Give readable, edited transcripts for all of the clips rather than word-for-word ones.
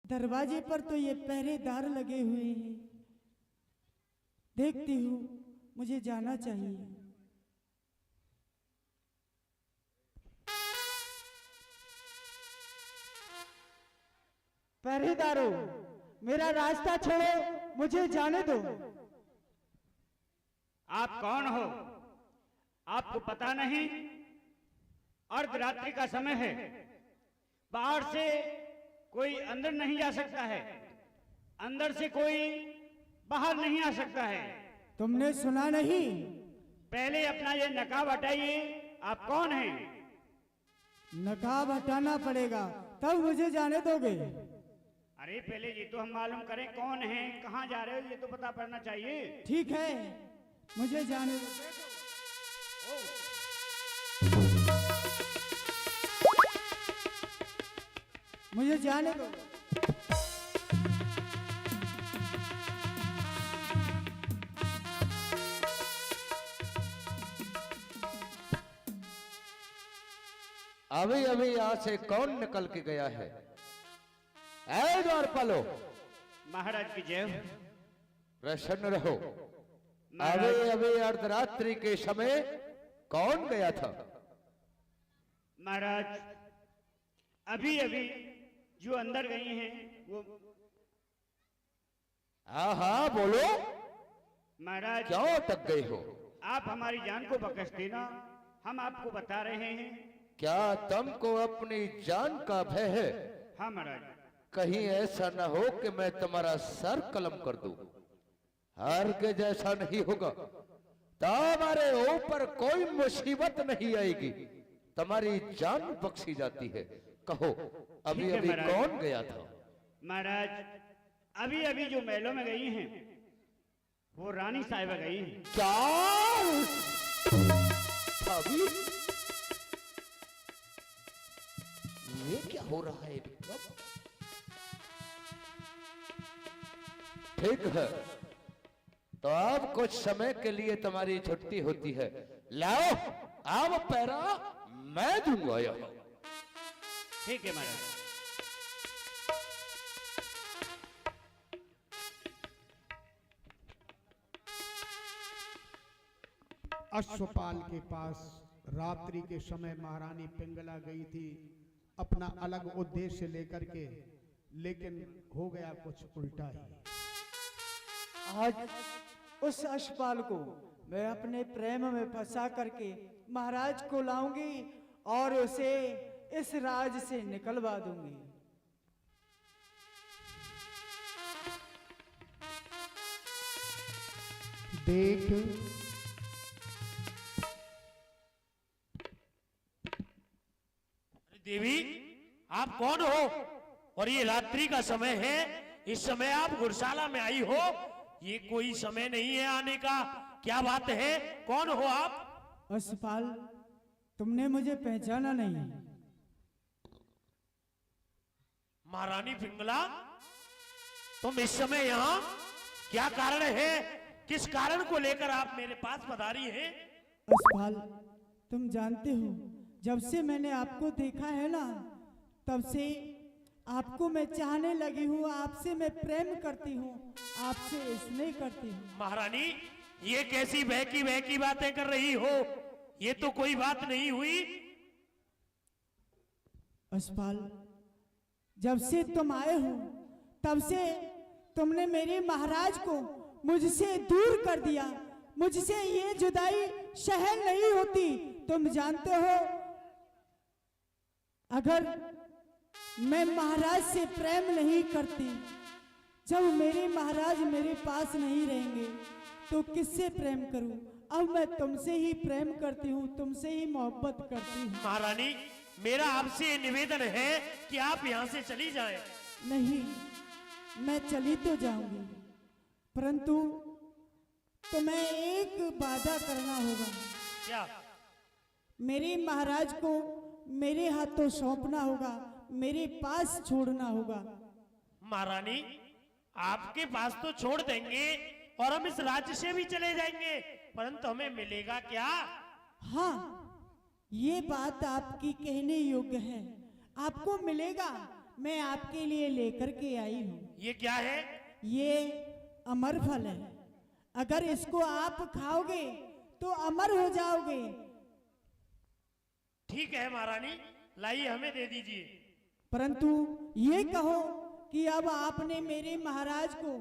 दरवाजे पर तो ये पहरेदार लगे हुए हैं। देखती हूँ, मुझे जाना चाहिए। पहरेदारों, मेरा रास्ता छोड़ो, मुझे जाने दो। आप कौन हो? आपको पता नहीं अर्धरात्रि का समय है, बाहर से कोई अंदर नहीं जा सकता है, अंदर से कोई बाहर नहीं आ सकता है। तुमने सुना नहीं? पहले अपना ये नकाब हटाइए। आप कौन हैं? नकाब हटाना पड़ेगा, तब मुझे जाने दोगे? अरे पहले ये तो हम मालूम करें कौन हैं, कहाँ जा रहे हो, ये तो पता पड़ना चाहिए। ठीक है, मुझे जाने दो। मुझे जाने दो। अभी अभी यहाँ से कौन निकल के गया है? ऐ द्वारपालो, महाराज की जय हो। प्रसन्न रहो। अभी अभी अर्धरात्रि के समय कौन गया था? महाराज अभी अभी जो अंदर गई हैं वो। हाँ हाँ बोलो। महाराज क्यों अटक गए हो? आप हमारी जान को बख्श देना, हम आपको बता रहे हैं। क्या तुमको अपनी जान का भय है? हाँ महाराज। कहीं ऐसा न हो कि मैं तुम्हारा सर कलम कर दूं। हर के जैसा नहीं होगा। तुम्हारे ऊपर कोई मुसीबत नहीं आएगी, तुम्हारी जान बख्शी जाती है। कहो अभी अभी कौन गया था? महाराज अभी अभी जो महलों में गई हैं वो रानी साहिबा गई हैं। क्या? अभी ये क्या हो रहा है? ठीक है, तो अब कुछ समय के लिए तुम्हारी छुट्टी होती है। लाओ अब पैरा मैं दूंगा यहाँ। ठीक है महाराज। अश्वपाल के पास रात्रि के समय महारानी पिंगला गई थी अपना अलग उद्देश्य लेकर के, लेकिन हो गया कुछ उल्टा ही। आज उस अश्वपाल को मैं अपने प्रेम में फंसा करके महाराज को लाऊंगी और उसे इस राज से निकलवा दूंगी। देख देवी, आप कौन हो और ये रात्रि का समय है, इस समय आप गुरशाला में आई हो? ये कोई समय नहीं है आने का। क्या बात है? कौन हो आप? अश्वपाल, तुमने मुझे पहचाना नहीं? महारानी पिंगला, तुम इस समय यहाँ क्या कारण है? किस कारण को लेकर आप मेरे पास पधारी हैं? अश्वपाल, तुम जानते हो, जब से मैंने आपको देखा है ना, तब से आपको मैं चाहने लगी हूँ, आपसे मैं प्रेम करती हूँ, आपसे स्नेह करती हूँ। महारानी, ये कैसी बहकी बातें कर रही हो? ये तो कोई बात नहीं हुई। अश्वपाल, जब से तुम आए हो तब से तुमने मेरे महाराज को मुझसे दूर कर दिया। मुझसे ये जुदाई सहन नहीं होती। तुम जानते हो, अगर मैं महाराज से प्रेम नहीं करती, जब मेरे महाराज मेरे पास नहीं रहेंगे तो किससे प्रेम करूं? अब मैं तुमसे ही प्रेम करती हूँ, तुमसे ही मोहब्बत करती हूँ। महारानी, मेरा आपसे निवेदन है कि आप यहाँ से चली जाएं। नहीं, मैं चली तो जाऊंगी, परंतु तुम्हें एक वादा करना होगा। क्या? मेरे महाराज को मेरे हाथों सौंपना होगा, मेरे पास छोड़ना होगा। महारानी, आपके पास तो छोड़ देंगे और हम इस राज्य से भी चले जाएंगे, परंतु हमें मिलेगा क्या? हाँ, ये बात आपकी कहने योग्य है। आपको मिलेगा, मैं आपके लिए लेकर के आई हूँ। ये क्या है? ये अमर फल है। अगर इसको आप खाओगे तो अमर हो जाओगे। ठीक है महारानी, लाइए हमें दे दीजिए। परंतु ये कहो कि अब आपने मेरे महाराज को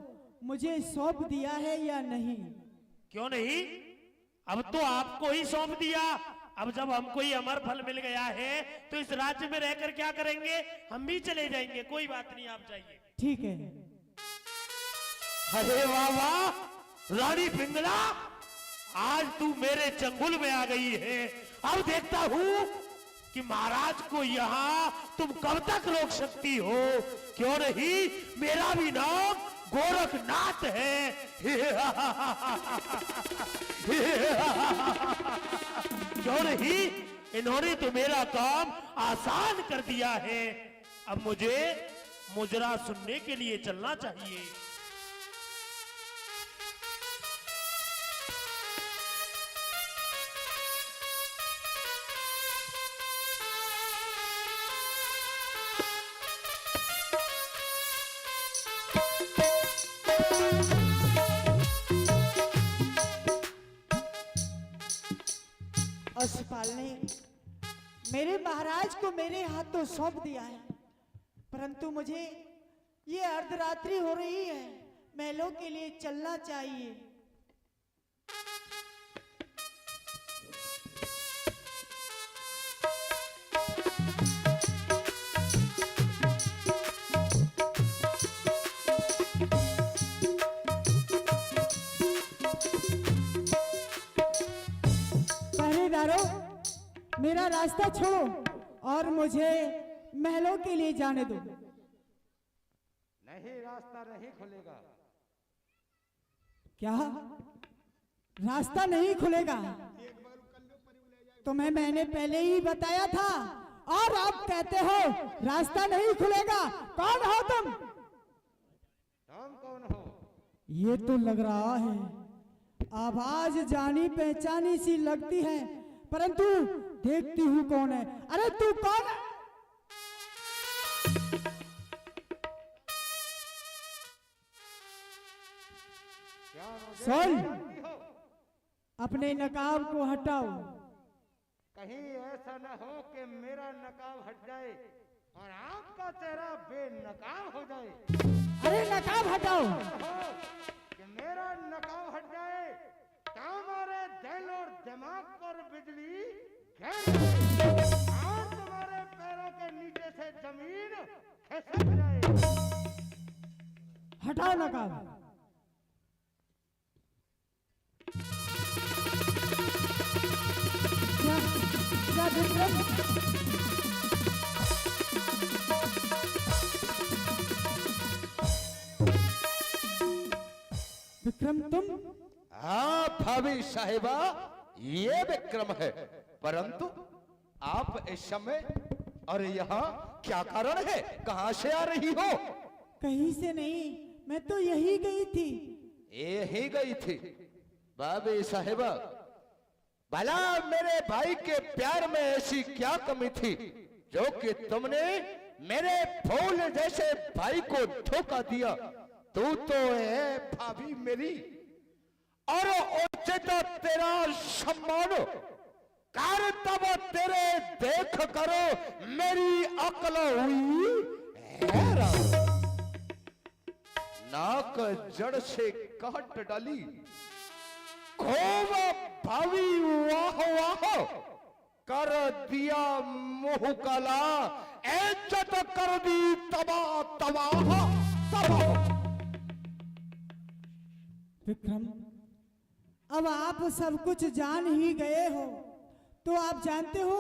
मुझे सौंप दिया है या नहीं? क्यों नहीं, अब तो आपको ही सौंप दिया। अब जब हमको ये अमर फल मिल गया है तो इस राज्य में रहकर क्या करेंगे? हम भी चले जाएंगे, कोई बात नहीं, आप जाइए। ठीक है। अरे वाह वाह, रानी पिंगला, आज तू मेरे चंगुल में आ गई है। अब देखता हूं कि महाराज को यहाँ तुम कब तक रोक सकती हो। क्यों नहीं, मेरा भी नाम गोरखनाथ है। क्यों नहीं, इन्होंने तो मेरा काम आसान कर दिया है। अब मुझे मुजरा सुनने के लिए चलना चाहिए। अश्वपाल ने मेरे महाराज को मेरे हाथों सौंप दिया है, परंतु मुझे ये अर्धरात्रि हो रही है, महलों के लिए चलना चाहिए। मेरा रास्ता छोड़ो और मुझे महलों के लिए जाने दो। नहीं, रास्ता नहीं खुलेगा। क्या रास्ता नहीं खुलेगा? तुम्हें मैंने पहले ही बताया था और आप कहते हो रास्ता नहीं खुलेगा। कौन हो तुम? तुम कौन हो? ये तो लग रहा है आवाज जानी पहचानी सी लगती है, परंतु देखती हूँ कौन है। अरे तू कौन है? सुन, अपने नकाब को हटाओ। कहीं ऐसा न हो कि मेरा नकाब हट जाए और आपका चेहरा बेनकाब हो जाए। अरे नकाब हटाओ। कि मेरा नकाब हट जाए तो हमारे दिल और दिमाग पर बिजली गिर जाए और तुम्हारे पैरों के नीचे से जमीन खिसक जाए। हटाओ नकाब। क्या विक्रम? विक्रम तुम? हाँ भाभी साहिबा, ये विक्रम है, परंतु आप इस समय और यहाँ क्या कारण है? कहाँ से आ रही हो? कहीं से नहीं, मैं तो यही गई थी। यही गई थी? भाभी साहिबा, भला मेरे भाई के प्यार में ऐसी क्या कमी थी जो कि तुमने मेरे फूल जैसे भाई को धोखा दिया? तू तो है भाभी मेरी, और उचित तेरा सम्मान कर तब तेरे देख करो मेरी अकल हुई हैरान। नाक जड़ से काट डाली, खूब भावी वाह वाह कर दिया मुंह काला, इज्जत कर दी तबाह तबाह तबाह। विक्रम, अब आप सब कुछ जान ही गए हो, तो आप जानते हो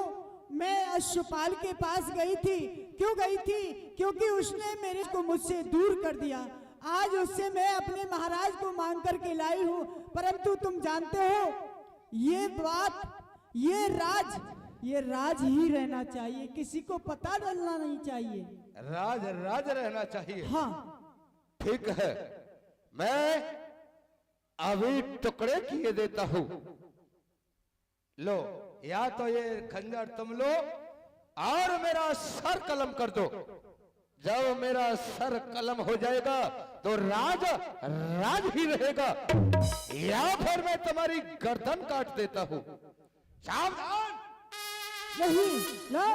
मैं अश्वपाल के पास गई थी। क्यों गई थी? क्योंकि उसने मेरे को मुझसे दूर कर दिया। आज उससे मैं अपने महाराज को मांग करके लाई हूँ, परंतु तुम जानते हो ये बात, ये राज ही रहना चाहिए, किसी को पता डलना नहीं चाहिए। राज राज रहना चाहिए। हाँ ठीक है, मैं अभी टुकड़े किए देता हूं। लो, या तो ये खंजर तुम लो और मेरा सर कलम कर दो। जब मेरा सर कलम हो जाएगा तो राज राज ही रहेगा, या फिर मैं तुम्हारी गर्दन काट देता हूं। सावधान। नहीं, लो।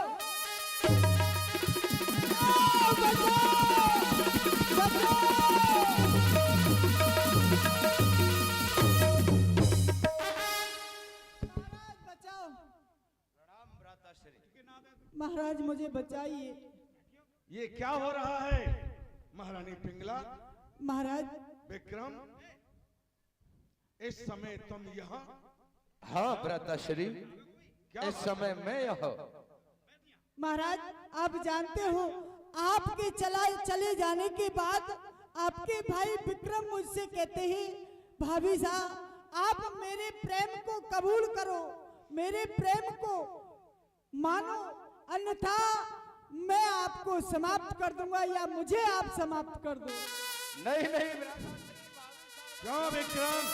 बचाओ। महाराज मुझे बचाइए। ये क्या हो रहा है महारानी पिंगला? महाराज विक्रम, इस समय तुम यहाँ? हाँ भ्राताश्री, इस समय मैं यहाँ। महाराज आप जानते हो, आपके चले जाने के बाद आपके भाई विक्रम मुझसे कहते हैं, भाभी साहब आप मेरे प्रेम को कबूल करो, मेरे प्रेम को मानो, अन्यथा मैं आपको समाप्त कर दूंगा या मुझे आप समाप्त कर दो। नहीं नहीं क्यों विक्रम?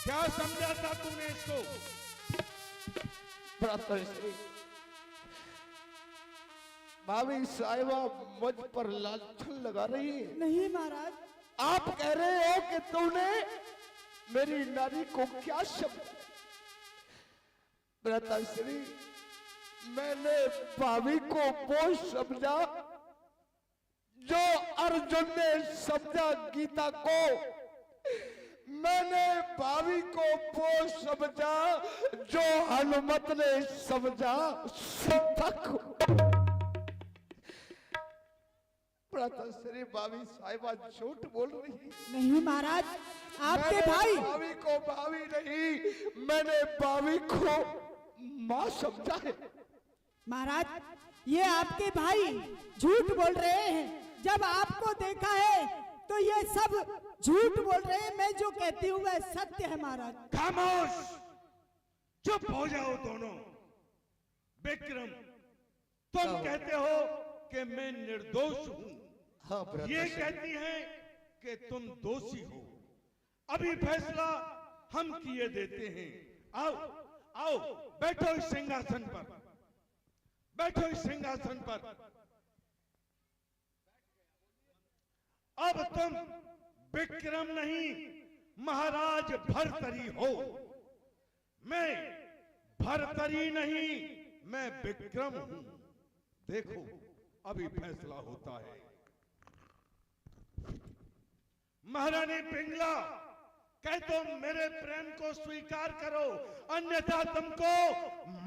क्या समझा था तूने इसको? भ्राताश्री, भाभी साहिबा मुझ पर लांछन लगा रही है। नहीं महाराज। आप कह रहे हो कि तूने मेरी नारी को क्या शब्द? भ्राताश्री, मैंने भाभी को वो समझा जो अर्जुन ने समझा गीता को, मैंने भाभी को वो समझा जो हनुमत ने समझा सीता को। भ्राताश्री, भाभी साहिबा झूठ बोल रही है। नहीं महाराज, आपके मैंने भाई भाभी को भाभी नहीं, मैंने भाभी को मां समझा है। महाराज, ये आपके भाई झूठ बोल रहे हैं। जब आपको देखा है तो ये सब झूठ बोल रहे हैं। मैं जो कहती हूँ वह सत्य है महाराज। खामोश, चुप हो जाओ दोनों। विक्रम, तुम कहते हो कि मैं निर्दोष हूं, हाँ ये कहती हैं कि तुम दोषी हो। अभी फैसला हम किए देते हैं। आओ आओ, बैठो इस सिंहासन पर, बैठो इस सिंहासन पर। अब तुम विक्रम नहीं, महाराज भर्तरी हो। मैं भर्तरी नहीं, मैं विक्रम हूं। देखो अभी फैसला होता है। महारानी पिंगला, कह तुम मेरे प्रेम को स्वीकार करो, अन्यथा तुमको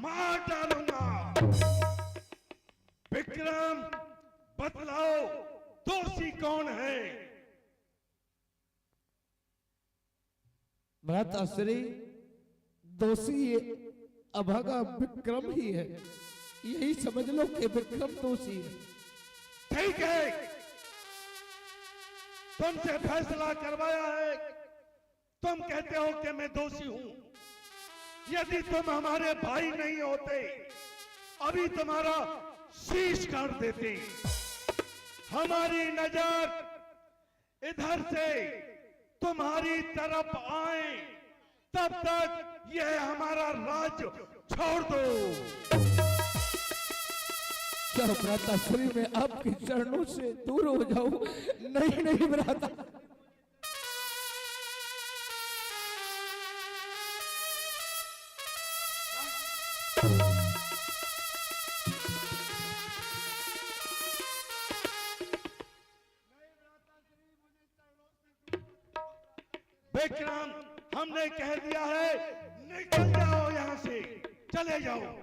मार डालूंगा। विक्रम, बतलाओ दोषी कौन है? भ्राताश्री, दोषी ये अभागा विक्रम ही है। यही समझ लो कि विक्रम दोषी है। ठीक है, तुमसे फैसला करवाया है। तुम कहते हो कि मैं दोषी हूं। यदि तुम हमारे भाई नहीं होते, अभी तुम्हारा शीश काट देते। हमारी नजर इधर से तुम्हारी तरफ आए, तब तक यह हमारा राज्य छोड़ दो। क्या भ्राताश्री, मैं आपके चरणों से दूर हो जाऊं? नहीं नहीं भ्राता, विक्रम, हमने कह दिया है, निकल जाओ यहां से, चले जाओ।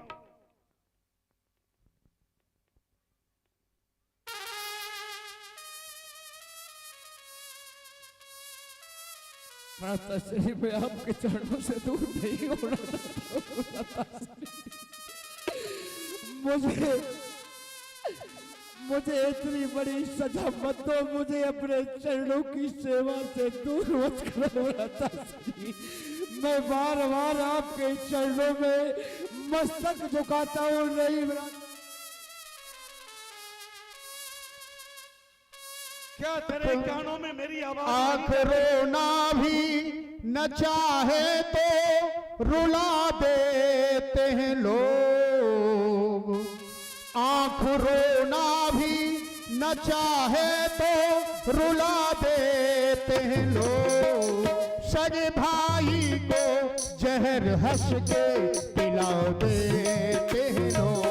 भ्राताश्री, मैं आपके चरणों से दूर नहीं होना चाहता। मुझे इतनी बड़ी सजा मत दो। मुझे अपने चरणों की सेवा से दूर मत करो भ्राताश्री। मैं बार बार आपके चरणों में मस्तक झुकाता हूँ। नहीं क्या तेरे कानों में मेरी आवाज? आखिर ना भी न चाहे तो रुला देते हैं लोग। आंख रोना भी न चाहे तो रुला देते हैं लोग। सगे भाई को जहर हंस के पिला देते हैं लोग।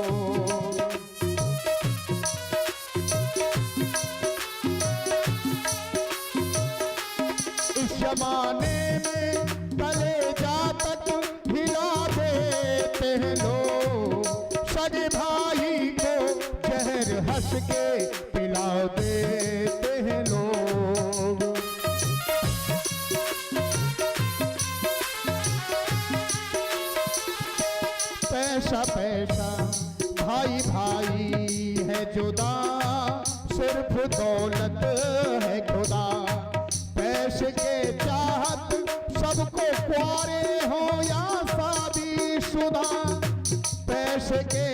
इस जमाने में कलेजा तक हिला देते हैं लोग। सगे भाई को जहर हंस के पिला देते हैं लोग। पैसा पैसा भाई भाई है जुदा, सिर्फ दौलत है खुदा। पैसे के चाहत सबको कुआरे हो या शादी शुदा। पैसे के